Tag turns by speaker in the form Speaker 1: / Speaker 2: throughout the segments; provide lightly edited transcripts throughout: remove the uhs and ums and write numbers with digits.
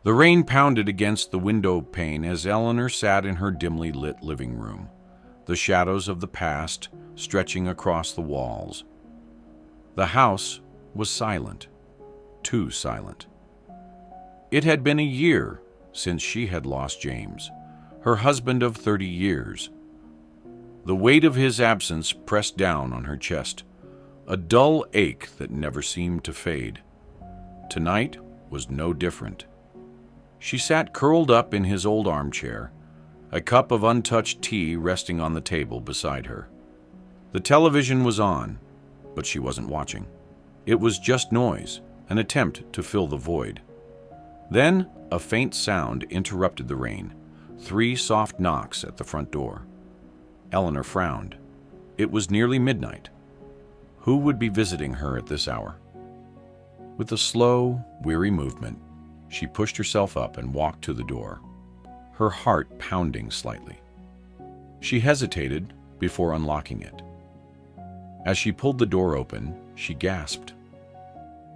Speaker 1: The rain pounded against the window pane as Eleanor sat in her dimly lit living room, the shadows of the past stretching across the walls. The house was silent, too silent. It had been a year since she had lost James, her husband of 30 years. The weight of his absence pressed down on her chest, a dull ache that never seemed to fade. Tonight was no different. She sat curled up in his old armchair, a cup of untouched tea resting on the table beside her. The television was on, but she wasn't watching. It was just noise, an attempt to fill the void. Then a faint sound interrupted the rain, 3 soft knocks at the front door. Eleanor frowned. It was nearly midnight. Who would be visiting her at this hour? With a slow, weary movement, she pushed herself up and walked to the door, her heart pounding slightly. She hesitated before unlocking it. As she pulled the door open, she gasped.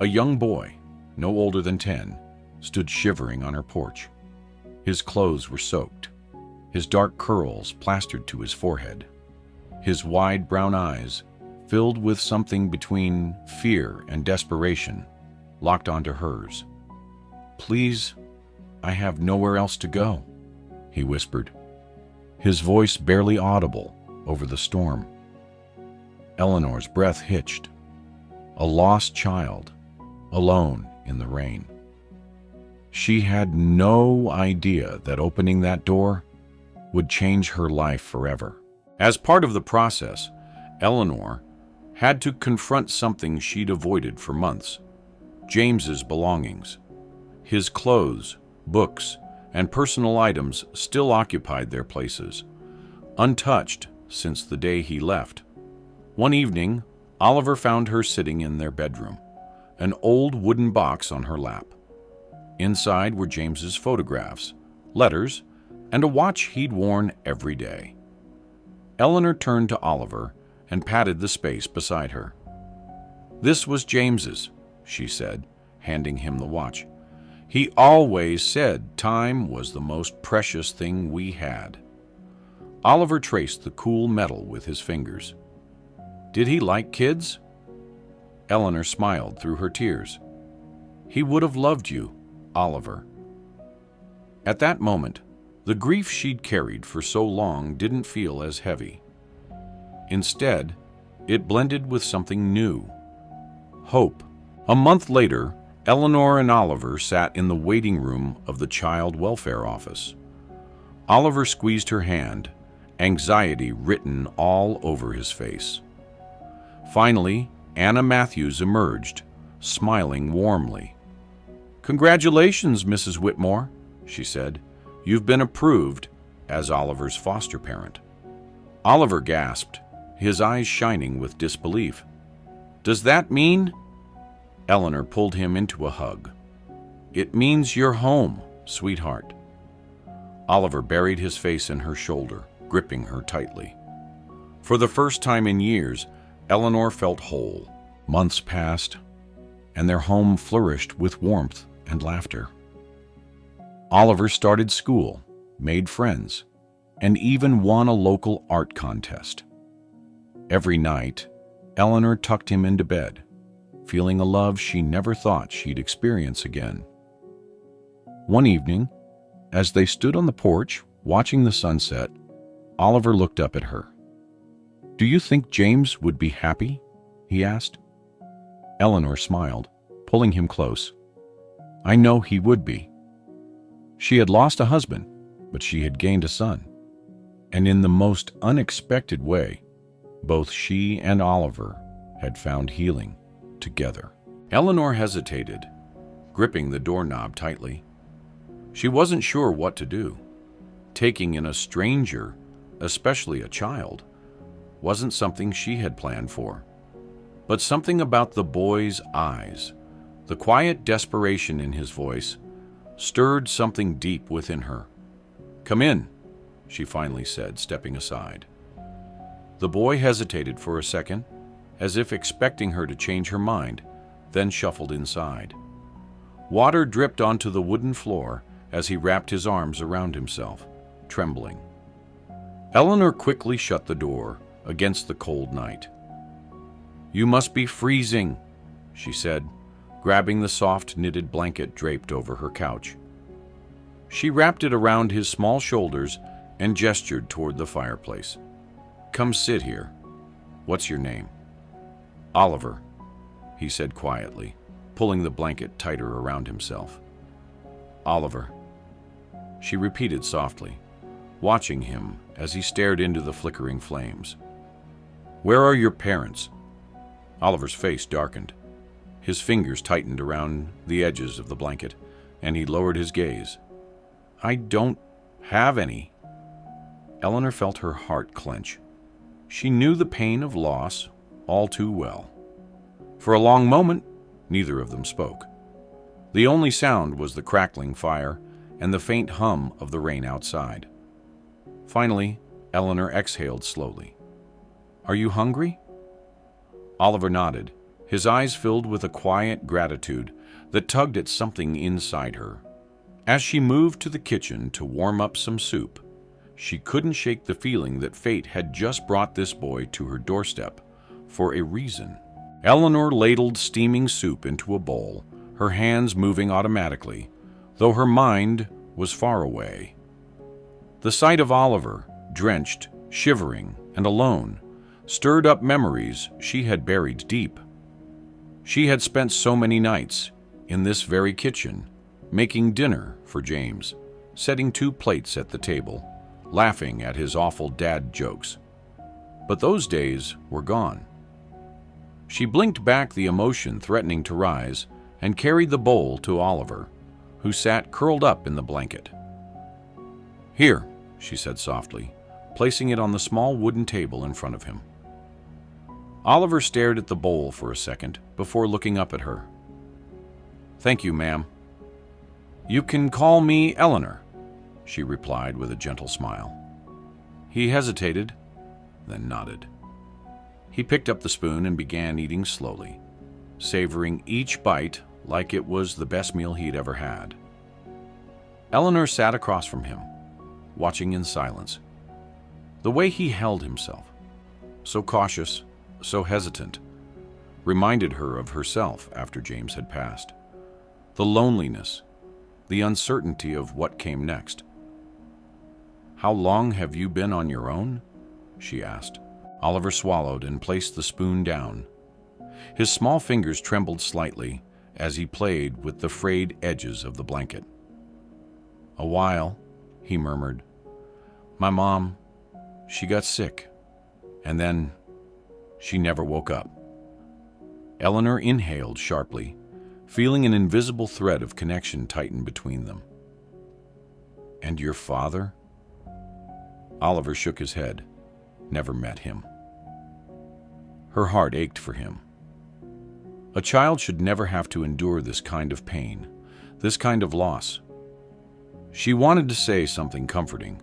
Speaker 1: A young boy, no older than 10, stood shivering on her porch. His clothes were soaked, his dark curls plastered to his forehead. His wide brown eyes, filled with something between fear and desperation, locked onto hers. "Please, I have nowhere else to go," he whispered, his voice barely audible over the storm. Eleanor's breath hitched. A lost child, alone in the rain. She had no idea that opening that door would change her life forever. As part of the process, Eleanor had to confront something she'd avoided for months: James's belongings. His clothes, books, and personal items still occupied their places, untouched since the day he left. One evening, Oliver found her sitting in their bedroom, an old wooden box on her lap. Inside were James's photographs, letters, and a watch he'd worn every day. Eleanor turned to Oliver and patted the space beside her. "This was James's," she said, handing him the watch. "He always said time was the most precious thing we had." Oliver traced the cool metal with his fingers. "Did he like kids?" Eleanor smiled through her tears. "He would have loved you, Oliver." At that moment, the grief she'd carried for so long didn't feel as heavy. Instead, it blended with something new: hope. A month later, Eleanor and Oliver sat in the waiting room of the Child Welfare Office. Oliver squeezed her hand, anxiety written all over his face. Finally, Anna Matthews emerged, smiling warmly. "Congratulations, Mrs. Whitmore," she said. "You've been approved as Oliver's foster parent." Oliver gasped, his eyes shining with disbelief. "Does that mean—" Eleanor pulled him into a hug. "It means you're home, sweetheart." Oliver buried his face in her shoulder, gripping her tightly. For the first time in years, Eleanor felt whole. Months passed, and their home flourished with warmth and laughter. Oliver started school, made friends, and even won a local art contest. Every night, Eleanor tucked him into bed, feeling a love she never thought she'd experience again. One evening, as they stood on the porch watching the sunset, Oliver looked up at her. "Do you think James would be happy?" he asked. Eleanor smiled, pulling him close. "I know he would be." She had lost a husband, but she had gained a son. And in the most unexpected way, both she and Oliver had found healing together. Eleanor hesitated, gripping the doorknob tightly. She wasn't sure what to do. Taking in a stranger, especially a child, wasn't something she had planned for. But something about the boy's eyes, the quiet desperation in his voice, stirred something deep within her. "Come in," she finally said, stepping aside. The boy hesitated for a second, as if expecting her to change her mind, then shuffled inside. Water dripped onto the wooden floor as he wrapped his arms around himself, trembling. Eleanor quickly shut the door against the cold night. "You must be freezing," she said, grabbing the soft knitted blanket draped over her couch. She wrapped it around his small shoulders and gestured toward the fireplace. "Come sit here. What's your name?" "Oliver," he said quietly, pulling the blanket tighter around himself. "Oliver," she repeated softly, watching him as he stared into the flickering flames. "Where are your parents?" Oliver's face darkened. His fingers tightened around the edges of the blanket, and he lowered his gaze. "I don't have any." Eleanor felt her heart clench. She knew the pain of loss all too well. For a long moment, neither of them spoke. The only sound was the crackling fire and the faint hum of the rain outside. Finally, Eleanor exhaled slowly. "Are you hungry?" Oliver nodded, his eyes filled with a quiet gratitude that tugged at something inside her. As she moved to the kitchen to warm up some soup, she couldn't shake the feeling that fate had just brought this boy to her doorstep for a reason. Eleanor ladled steaming soup into a bowl, her hands moving automatically, though her mind was far away. The sight of Oliver, drenched, shivering, and alone, stirred up memories she had buried deep. She had spent so many nights in this very kitchen, making dinner for James, setting 2 plates at the table, laughing at his awful dad jokes. But those days were gone. She blinked back the emotion threatening to rise and carried the bowl to Oliver, who sat curled up in the blanket. "Here," she said softly, placing it on the small wooden table in front of him. Oliver stared at the bowl for a second before looking up at her. "Thank you, ma'am." "You can call me Eleanor," she replied with a gentle smile. He hesitated, then nodded. He picked up the spoon and began eating slowly, savoring each bite like it was the best meal he'd ever had. Eleanor sat across from him, watching in silence. The way he held himself, so cautious, so hesitant, reminded her of herself after James had passed. The loneliness, the uncertainty of what came next. "How long have you been on your own?" she asked. Oliver swallowed and placed the spoon down. His small fingers trembled slightly as he played with the frayed edges of the blanket. "A while," he murmured. "My mom, she got sick, and then she never woke up." Eleanor inhaled sharply, feeling an invisible thread of connection tighten between them. "And your father?" Oliver shook his head. Never met him. Her heart ached for him. A child should never have to endure this kind of pain, this kind of loss. She wanted to say something comforting,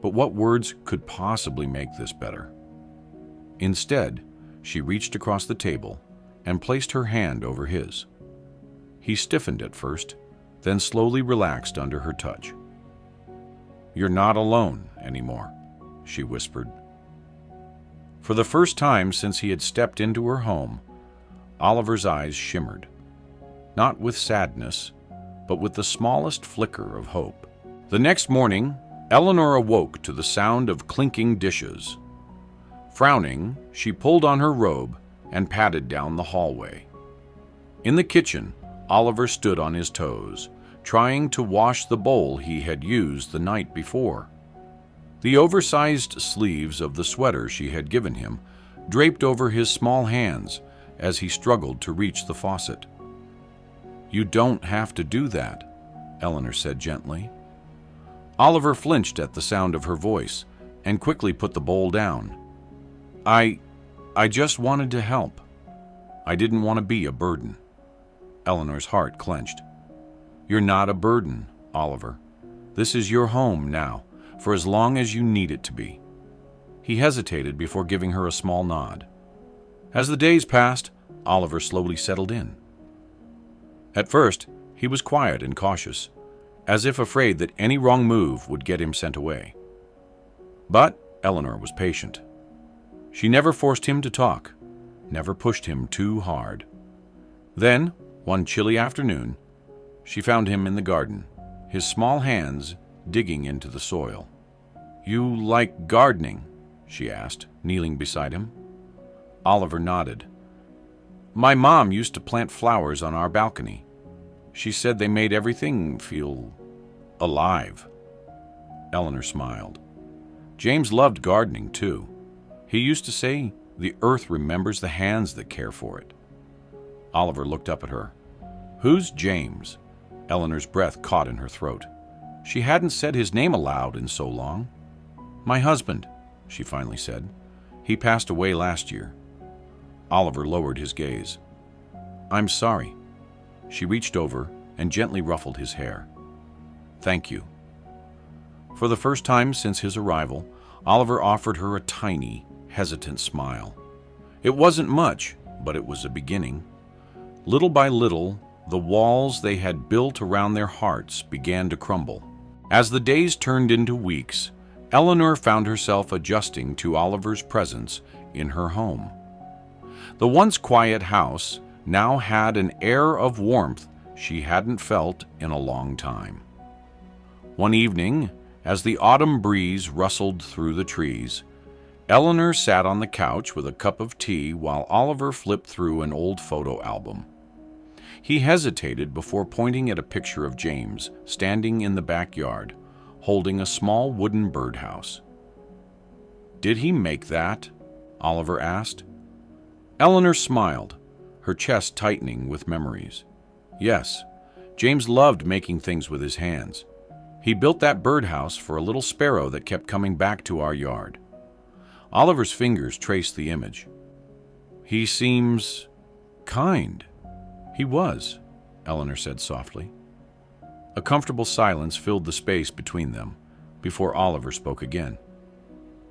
Speaker 1: but what words could possibly make this better? Instead, she reached across the table and placed her hand over his. He stiffened at first, then slowly relaxed under her touch. "You're not alone anymore," she whispered. For the first time since he had stepped into her home, Oliver's eyes shimmered, not with sadness, but with the smallest flicker of hope. The next morning, Eleanor awoke to the sound of clinking dishes. Frowning, she pulled on her robe and padded down the hallway. In the kitchen, Oliver stood on his toes, trying to wash the bowl he had used the night before. The oversized sleeves of the sweater she had given him draped over his small hands as he struggled to reach the faucet. "You don't have to do that," Eleanor said gently. Oliver flinched at the sound of her voice and quickly put the bowl down. I just wanted to help. I didn't want to be a burden." Eleanor's heart clenched. "You're not a burden, Oliver. This is your home now, for as long as you need it to be." He hesitated before giving her a small nod. As the days passed, Oliver slowly settled in. At first, he He was quiet and cautious, as if afraid that any wrong move would get him sent away. But Eleanor was patient. She never forced him to talk, never pushed him too hard. Then, one chilly afternoon, she found him in the garden, his small hands digging into the soil. "You like gardening?" she asked, kneeling beside him. Oliver nodded. "My mom used to plant flowers on our balcony. She said they made everything feel alive." Eleanor smiled. James loved gardening, too. He used to say, "The earth remembers the hands that care for it." Oliver looked up at her. "Who's James?" Eleanor's breath caught in her throat. She hadn't said his name aloud in so long. "My husband," she finally said. "He passed away last year." Oliver lowered his gaze. "I'm sorry." She reached over and gently ruffled his hair. "Thank you." For the first time since his arrival, Oliver offered her a tiny, hesitant smile. It wasn't much, but it was a beginning. Little by little, the walls they had built around their hearts began to crumble. As the days turned into weeks, Eleanor found herself adjusting to Oliver's presence in her home. The once quiet house now had an air of warmth she hadn't felt in a long time. One evening, as the autumn breeze rustled through the trees, Eleanor sat on the couch with a cup of tea while Oliver flipped through an old photo album. He hesitated before pointing at a picture of James standing in the backyard, holding a small wooden birdhouse. "Did he make that?" Oliver asked. Eleanor smiled, her chest tightening with memories. "Yes, James loved making things with his hands. He built that birdhouse for a little sparrow that kept coming back to our yard." Oliver's fingers traced the image. "He seems kind." "He was," Eleanor said softly. A comfortable silence filled the space between them before Oliver spoke again.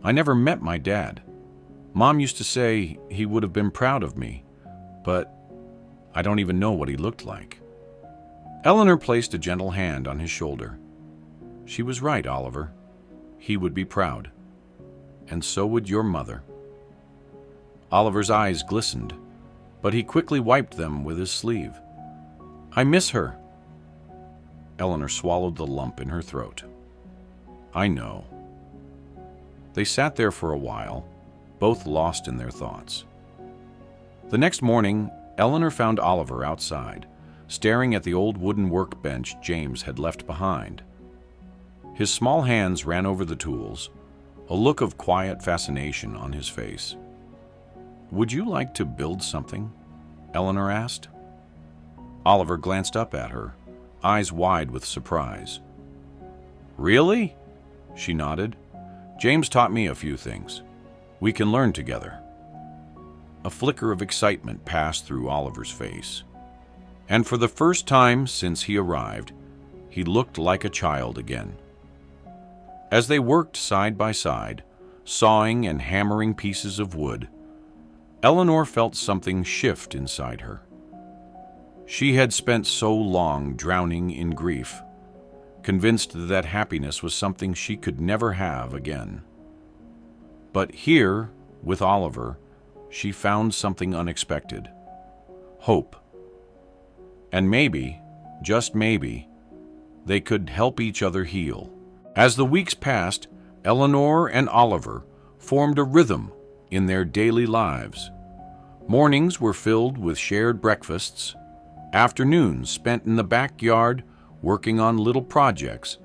Speaker 1: "I never met my dad. Mom used to say he would have been proud of me, but I don't even know what he looked like." Eleanor placed a gentle hand on his shoulder. "She was right, Oliver. He would be proud. And so would your mother." Oliver's eyes glistened, but he quickly wiped them with his sleeve. "I miss her." Eleanor swallowed the lump in her throat. "I know." They sat there for a while, both lost in their thoughts. The next morning, Eleanor found Oliver outside, staring at the old wooden workbench James had left behind. His small hands ran over the tools, a look of quiet fascination on his face. "Would you like to build something?" Eleanor asked. Oliver glanced up at her, eyes wide with surprise. "Really?" She nodded. "James taught me a few things. We can learn together." A flicker of excitement passed through Oliver's face. And for the first time since he arrived, he looked like a child again. As they worked side by side, sawing and hammering pieces of wood, Eleanor felt something shift inside her. She had spent so long drowning in grief, convinced that happiness was something she could never have again. But here, with Oliver, she found something unexpected: hope. And maybe, just maybe, they could help each other heal. As the weeks passed, Eleanor and Oliver formed a rhythm in their daily lives. Mornings were filled with shared breakfasts, afternoons spent in the backyard working on little projects,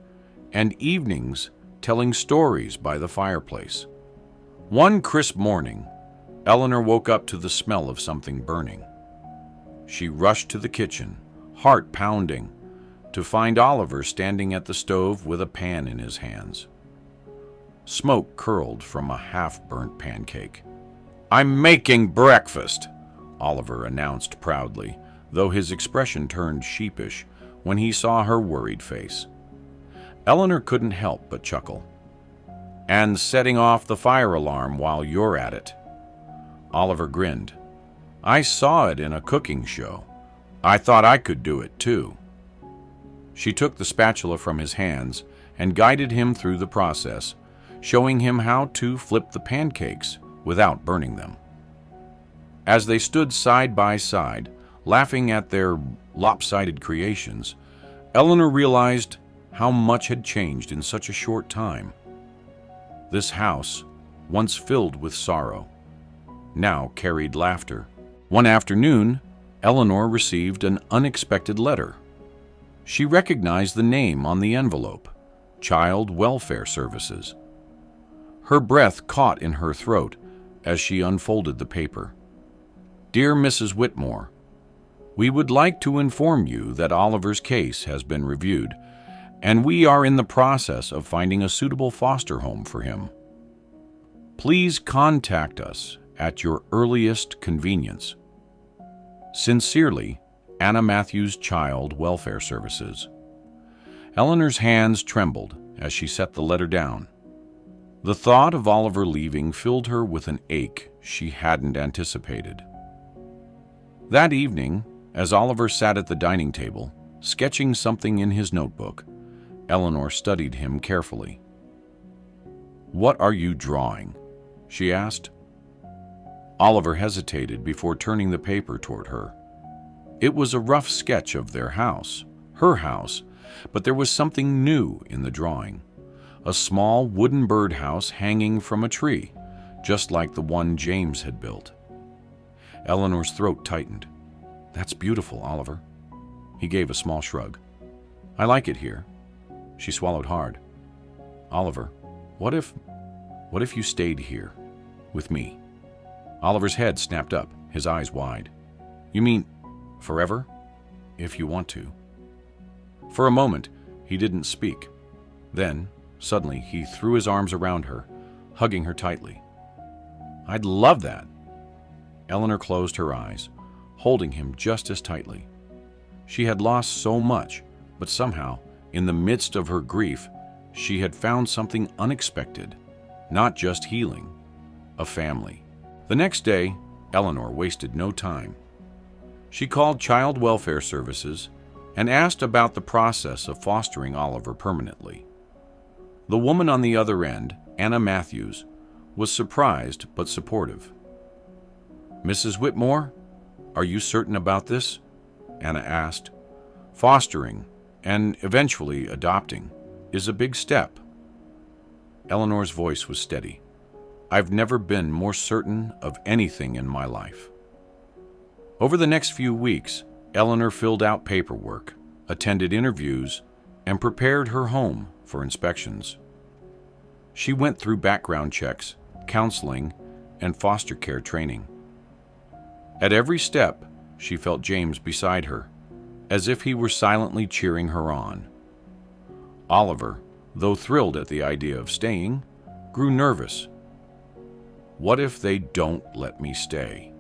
Speaker 1: and evenings telling stories by the fireplace. One crisp morning, Eleanor woke up to the smell of something burning. She rushed to the kitchen, heart pounding, to find Oliver standing at the stove with a pan in his hands. Smoke curled from a half-burnt pancake. "I'm making breakfast," Oliver announced proudly, though his expression turned sheepish when he saw her worried face. Eleanor couldn't help but chuckle. "And setting off the fire alarm while you're at it." Oliver grinned. "I saw it in a cooking show. I thought I could do it too." She took the spatula from his hands and guided him through the process, showing him how to flip the pancakes without burning them. As they stood side by side, laughing at their lopsided creations, Eleanor realized how much had changed in such a short time. This house, once filled with sorrow, now carried laughter. One afternoon, Eleanor received an unexpected letter. She recognized the name on the envelope, Child Welfare Services. Her breath caught in her throat as she unfolded the paper. Dear Mrs. Whitmore, we would like to inform you that Oliver's case has been reviewed, and we are in the process of finding a suitable foster home for him. Please contact us at your earliest convenience. Sincerely, Anna Matthews Child Welfare Services. Eleanor's hands trembled as she set the letter down. The thought of Oliver leaving filled her with an ache she hadn't anticipated. That evening, as Oliver sat at the dining table, sketching something in his notebook, Eleanor studied him carefully. "What are you drawing?" she asked. Oliver hesitated before turning the paper toward her. It was a rough sketch of their house, her house, but there was something new in the drawing. A small wooden birdhouse hanging from a tree, just like the one James had built. Eleanor's throat tightened. "That's beautiful, Oliver." He gave a small shrug. "I like it here." She swallowed hard. "Oliver, what if you stayed here with me?" Oliver's head snapped up, his eyes wide. "You mean forever? If you want to." For a moment, he didn't speak. Then, suddenly, he threw his arms around her, hugging her tightly. "I'd love that." Eleanor closed her eyes, holding him just as tightly. She had lost so much, but somehow, in the midst of her grief, she had found something unexpected, not just healing, a family. The next day, Eleanor wasted no time. She called Child Welfare Services and asked about the process of fostering Oliver permanently. The woman on the other end, Anna Matthews, was surprised but supportive. "Mrs. Whitmore, are you certain about this?" Anna asked. "Fostering, and eventually adopting, is a big step." Eleanor's voice was steady. "I've never been more certain of anything in my life." Over the next few weeks, Eleanor filled out paperwork, attended interviews, and prepared her home for inspections. She went through background checks, counseling, and foster care training. At every step, she felt James beside her, as if he were silently cheering her on. Oliver, though thrilled at the idea of staying, grew nervous. "What if they don't let me stay?"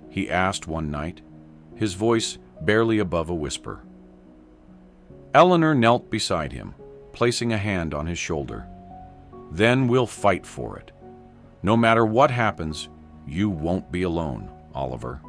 Speaker 1: he asked one night, his voice barely above a whisper. Eleanor knelt beside him, placing a hand on his shoulder. "Then we'll fight for it. No matter what happens, you won't be alone, Oliver."